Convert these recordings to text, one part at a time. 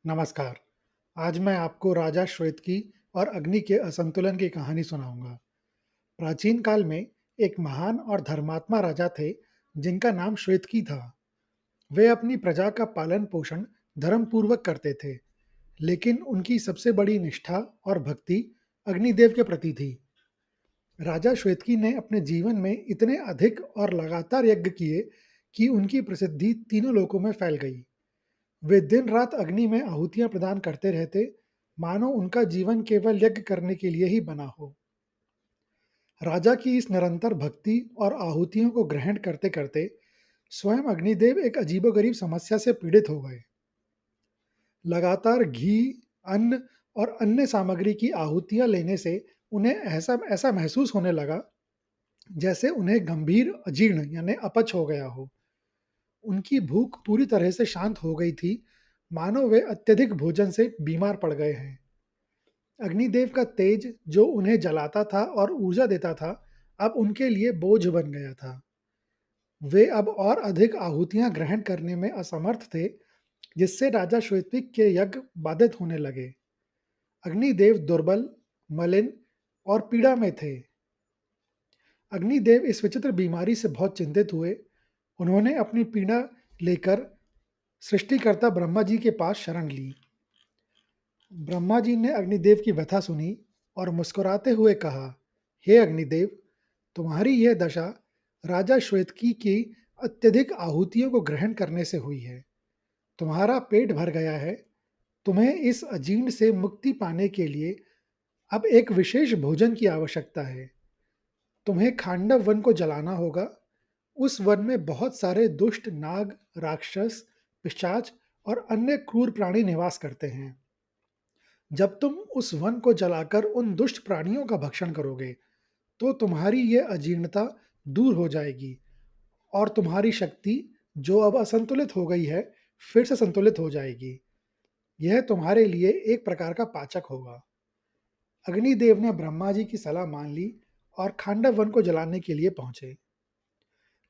नमस्कार। आज मैं आपको राजा श्वेतकी और अग्नि के असंतुलन की कहानी सुनाऊंगा। प्राचीन काल में एक महान और धर्मात्मा राजा थे जिनका नाम श्वेतकी था। वे अपनी प्रजा का पालन पोषण धर्म पूर्वक करते थे, लेकिन उनकी सबसे बड़ी निष्ठा और भक्ति अग्निदेव के प्रति थी। राजा श्वेतकी ने अपने जीवन में इतने अधिक और लगातार यज्ञ किए कि उनकी प्रसिद्धि तीनों लोकों में फैल गई। वे दिन रात अग्नि में आहुतियां प्रदान करते रहते, मानो उनका जीवन केवल यज्ञ करने के लिए ही बना हो। राजा की इस निरंतर भक्ति और आहुतियों को ग्रहण करते करते स्वयं अग्निदेव एक अजीबोगरीब समस्या से पीड़ित हो गए। लगातार घी, अन्न और अन्य सामग्री की आहुतियां लेने से उन्हें ऐसा ऐसा महसूस होने लगा जैसे उन्हें गंभीर अजीर्ण यानी अपच हो गया हो। उनकी भूख पूरी तरह से शांत हो गई थी, मानो वे अत्यधिक भोजन से बीमार पड़ गए हैं। अग्निदेव का तेज जो उन्हें जलाता था और ऊर्जा देता था, अब उनके लिए बोझ बन गया था। वे अब और अधिक आहुतियां ग्रहण करने में असमर्थ थे, जिससे राजा श्वेतविक के यज्ञ बाधित होने लगे। अग्निदेव दुर्बल, मलिन और पीड़ा में थे। अग्निदेव इस विचित्र बीमारी से बहुत चिंतित हुए। उन्होंने अपनी पीड़ा लेकर सृष्टिकर्ता ब्रह्मा जी के पास शरण ली। ब्रह्मा जी ने अग्निदेव की व्यथा सुनी और मुस्कुराते हुए कहा, हे अग्निदेव, तुम्हारी यह दशा राजा श्वेतकी की अत्यधिक आहुतियों को ग्रहण करने से हुई है। तुम्हारा पेट भर गया है। तुम्हें इस अजीर्ण से मुक्ति पाने के लिए अब एक विशेष भोजन की आवश्यकता है। तुम्हें खांडव वन को जलाना होगा। उस वन में बहुत सारे दुष्ट नाग, राक्षस, पिशाच और अन्य क्रूर प्राणी निवास करते हैं। जब तुम उस वन को जलाकर उन दुष्ट प्राणियों का भक्षण करोगे, तो तुम्हारी ये अजीर्णता दूर हो जाएगी और तुम्हारी शक्ति, जो अब असंतुलित हो गई है, फिर से संतुलित हो जाएगी। यह तुम्हारे लिए एक प्रकार का पाचक होगा। अग्निदेव ने ब्रह्मा जी की सलाह मान ली और खांडव वन को जलाने के लिए पहुंचे।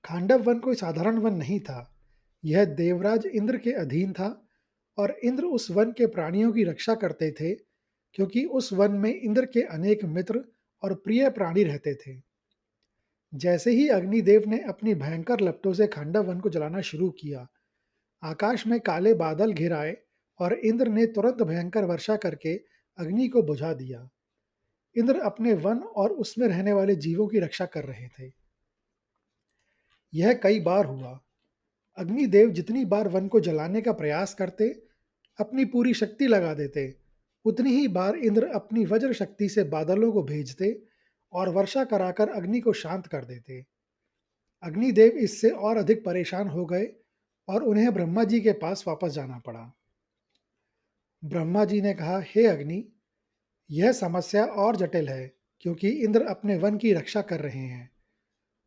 खांडव वन कोई साधारण वन नहीं था। यह देवराज इंद्र के अधीन था और इंद्र उस वन के प्राणियों की रक्षा करते थे, क्योंकि उस वन में इंद्र के अनेक मित्र और प्रिय प्राणी रहते थे। जैसे ही अग्निदेव ने अपनी भयंकर लपटों से खांडव वन को जलाना शुरू किया, आकाश में काले बादल घिर आए और इंद्र ने तुरंत भयंकर वर्षा करके अग्नि को बुझा दिया। इंद्र अपने वन और उसमें रहने वाले जीवों की रक्षा कर रहे थे। यह कई बार हुआ। अग्निदेव जितनी बार वन को जलाने का प्रयास करते, अपनी पूरी शक्ति लगा देते, उतनी ही बार इंद्र अपनी वज्र शक्ति से बादलों को भेजते और वर्षा कराकर अग्नि को शांत कर देते। अग्निदेव इससे और अधिक परेशान हो गए और उन्हें ब्रह्मा जी के पास वापस जाना पड़ा। ब्रह्मा जी ने कहा, हे अग्नि, यह समस्या और जटिल है, क्योंकि इंद्र अपने वन की रक्षा कर रहे हैं।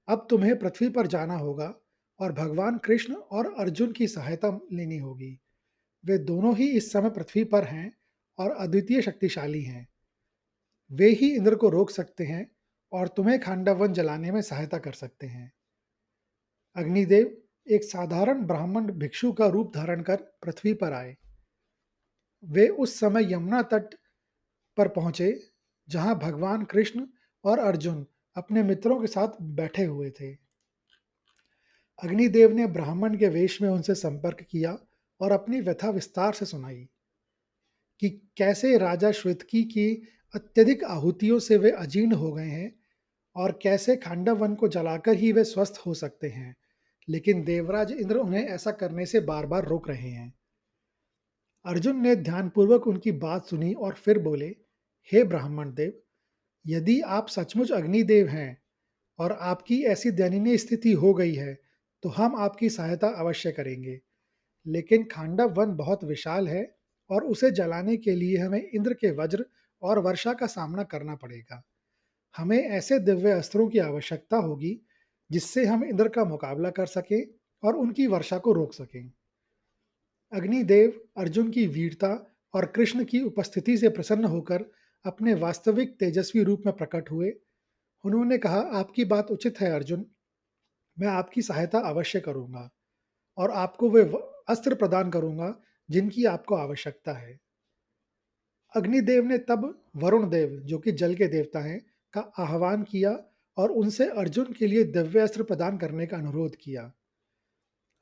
अब तुम्हें पृथ्वी पर जाना होगा और भगवान कृष्ण और अर्जुन की सहायता लेनी होगी। वे दोनों ही इस समय पृथ्वी पर हैं और अद्वितीय शक्तिशाली हैं। वे ही इंद्र को रोक सकते हैं और तुम्हें खांडव वन जलाने में सहायता कर सकते हैं। अग्निदेव एक साधारण ब्राह्मण भिक्षु का रूप धारण कर पृथ्वी पर आए। वे उस समय यमुना तट पर पहुंचे, जहां भगवान कृष्ण और अर्जुन अपने मित्रों के साथ बैठे हुए थे। अग्निदेव ने ब्राह्मण के वेश में उनसे संपर्क किया और अपनी व्यथा विस्तार से सुनाई कि कैसे राजा श्वेतकी की अत्यधिक आहुतियों से वे अजीर्ण हो गए हैं और कैसे खांडव वन को जलाकर ही वे स्वस्थ हो सकते हैं, लेकिन देवराज इंद्र उन्हें ऐसा करने से बार बार रोक रहे हैं। अर्जुन ने ध्यानपूर्वक उनकी बात सुनी और फिर बोले, हे ब्राह्मण देव, यदि आप सचमुच अग्निदेव हैं और आपकी ऐसी दयनीय स्थिति हो गई है, तो हम आपकी सहायता अवश्य करेंगे। लेकिन खांडव वन बहुत विशाल है और उसे जलाने के लिए हमें इंद्र के वज्र और वर्षा का सामना करना पड़ेगा। हमें ऐसे दिव्य अस्त्रों की आवश्यकता होगी जिससे हम इंद्र का मुकाबला कर सकें और उनकी वर्षा को रोक सकें। अग्निदेव अर्जुन की वीरता और कृष्ण की उपस्थिति से प्रसन्न होकर अपने वास्तविक तेजस्वी रूप में प्रकट हुए। उन्होंने कहा, आपकी बात उचित है अर्जुन। मैं आपकी सहायता अवश्य करूंगा और आपको वे अस्त्र प्रदान करूंगा जिनकी आपको आवश्यकता है। अग्निदेव ने तब वरुण देव, जो कि जल के देवता हैं, का आह्वान किया और उनसे अर्जुन के लिए दिव्यास्त्र प्रदान करने का अनुरोध किया।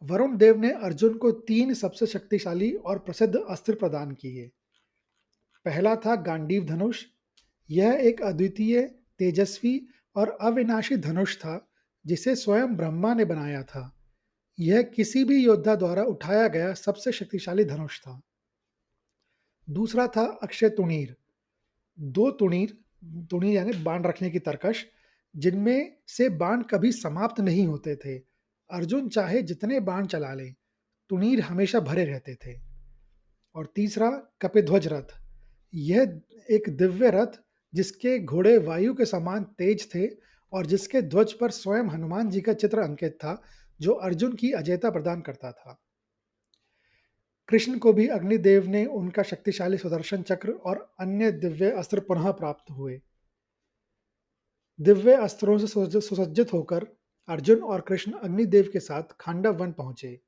वरुण देव ने अर्जुन को 3 सबसे शक्तिशाली और प्रसिद्ध अस्त्र प्रदान किए। पहला था गांडीव धनुष। यह एक अद्वितीय, तेजस्वी और अविनाशी धनुष था, जिसे स्वयं ब्रह्मा ने बनाया था। यह किसी भी योद्धा द्वारा उठाया गया सबसे शक्तिशाली धनुष था। दूसरा था अक्षय तुणीर। 2 तुणीर, तुणीर यानी बाण रखने की तरकश, जिनमें से बाण कभी समाप्त नहीं होते थे। अर्जुन चाहे जितने बाण चला लें, तुणीर हमेशा भरे रहते थे। और तीसरा कपिध्वज रथ। यह एक दिव्य रथ, जिसके घोड़े वायु के समान तेज थे और जिसके ध्वज पर स्वयं हनुमान जी का चित्र अंकित था, जो अर्जुन की अजेयता प्रदान करता था। कृष्ण को भी अग्निदेव ने उनका शक्तिशाली सुदर्शन चक्र और अन्य दिव्य अस्त्र पुनः प्राप्त हुए। दिव्य अस्त्रों से सुसज्जित होकर अर्जुन और कृष्ण अग्निदेव के साथ खांडव वन पहुंचे।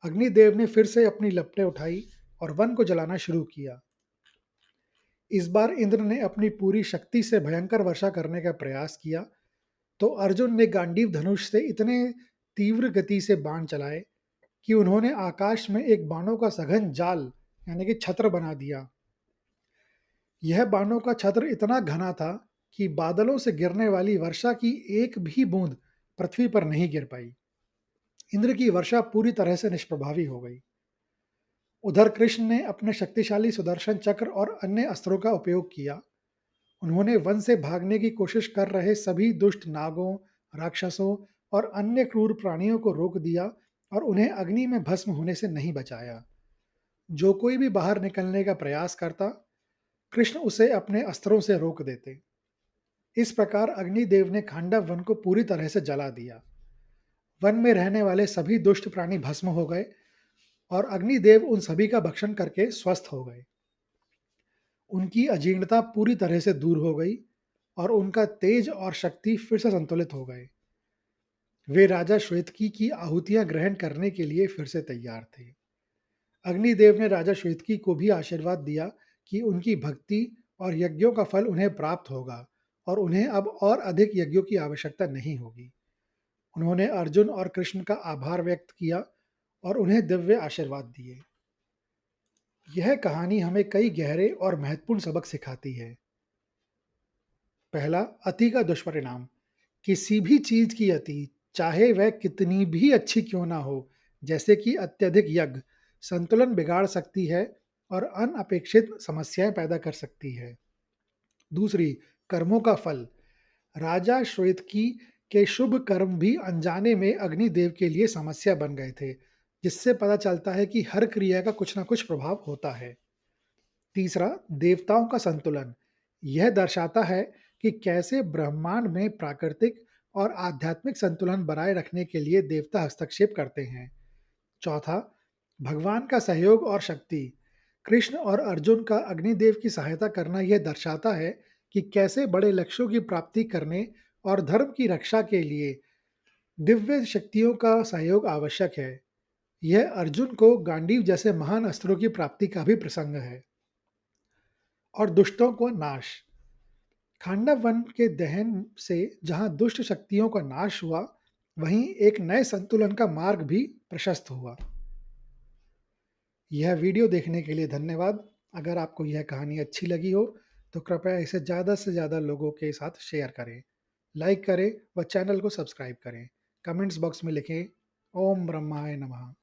अग्निदेव ने फिर से अपनी लपटें उठाई और वन को जलाना शुरू किया। इस बार इंद्र ने अपनी पूरी शक्ति से भयंकर वर्षा करने का प्रयास किया, तो अर्जुन ने गांडीव धनुष से इतने तीव्र गति से बाण चलाए कि उन्होंने आकाश में एक बाणों का सघन जाल, यानी कि छत्र बना दिया। यह बाणों का छत्र इतना घना था कि बादलों से गिरने वाली वर्षा की एक भी बूंद पृथ्वी पर नहीं गिर पाई। इंद्र की वर्षा पूरी तरह से निष्प्रभावी हो गई। उधर कृष्ण ने अपने शक्तिशाली सुदर्शन चक्र और अन्य अस्त्रों का उपयोग किया। उन्होंने वन से भागने की कोशिश कर रहे सभी दुष्ट नागों, राक्षसों और अन्य क्रूर प्राणियों को रोक दिया और उन्हें अग्नि में भस्म होने से नहीं बचाया। जो कोई भी बाहर निकलने का प्रयास करता, कृष्ण उसे अपने अस्त्रों से रोक देते। इस प्रकार अग्निदेव ने खांडव वन को पूरी तरह से जला दिया। वन में रहने वाले सभी दुष्ट प्राणी भस्म हो गए और अग्निदेव उन सभी का भक्षण करके स्वस्थ हो गए। उनकी अजीर्णता पूरी तरह से दूर हो गई और उनका तेज और शक्ति फिर से संतुलित हो गए। वे राजा श्वेतकी की आहुतियां ग्रहण करने के लिए फिर से तैयार थे। अग्निदेव ने राजा श्वेतकी को भी आशीर्वाद दिया कि उनकी भक्ति और यज्ञों का फल उन्हें प्राप्त होगा और उन्हें अब और अधिक यज्ञों की आवश्यकता नहीं होगी। उन्होंने अर्जुन और कृष्ण का आभार व्यक्त किया और उन्हें दिव्य आशीर्वाद दिए। यह कहानी हमें कई गहरे और महत्वपूर्ण सबक सिखाती है। पहला, अति का दुष्परिणाम। किसी भी चीज की अति, चाहे वह कितनी भी अच्छी क्यों ना हो, जैसे कि अत्यधिक यज्ञ, संतुलन बिगाड़ सकती है और अनअपेक्षित समस्याएं पैदा कर सकती है। दूसरी, कर्मों का फल। राजा श्वेतकी के शुभ कर्म भी अनजाने में अग्निदेव के लिए समस्या बन गए थे, जिससे पता चलता है कि हर क्रिया का कुछ ना कुछ प्रभाव होता है। तीसरा, देवताओं का संतुलन। यह दर्शाता है कि कैसे ब्रह्मांड में प्राकृतिक और आध्यात्मिक संतुलन बनाए रखने के लिए देवता हस्तक्षेप करते हैं। चौथा, भगवान का सहयोग और शक्ति। कृष्ण और अर्जुन का अग्निदेव की सहायता करना यह दर्शाता है कि कैसे बड़े लक्ष्यों की प्राप्ति करने और धर्म की रक्षा के लिए दिव्य शक्तियों का सहयोग आवश्यक है। यह अर्जुन को गांडीव जैसे महान अस्त्रों की प्राप्ति का भी प्रसंग है। और दुष्टों को नाश। खांडव वन के दहन से जहां दुष्ट शक्तियों का नाश हुआ, वहीं एक नए संतुलन का मार्ग भी प्रशस्त हुआ। यह वीडियो देखने के लिए धन्यवाद। अगर आपको यह कहानी अच्छी लगी हो, तो कृपया इसे ज़्यादा से ज़्यादा लोगों के साथ शेयर करें, लाइक करें व चैनल को सब्सक्राइब करें। कमेंट्स बॉक्स में लिखें, ओम ब्रह्माय नमः।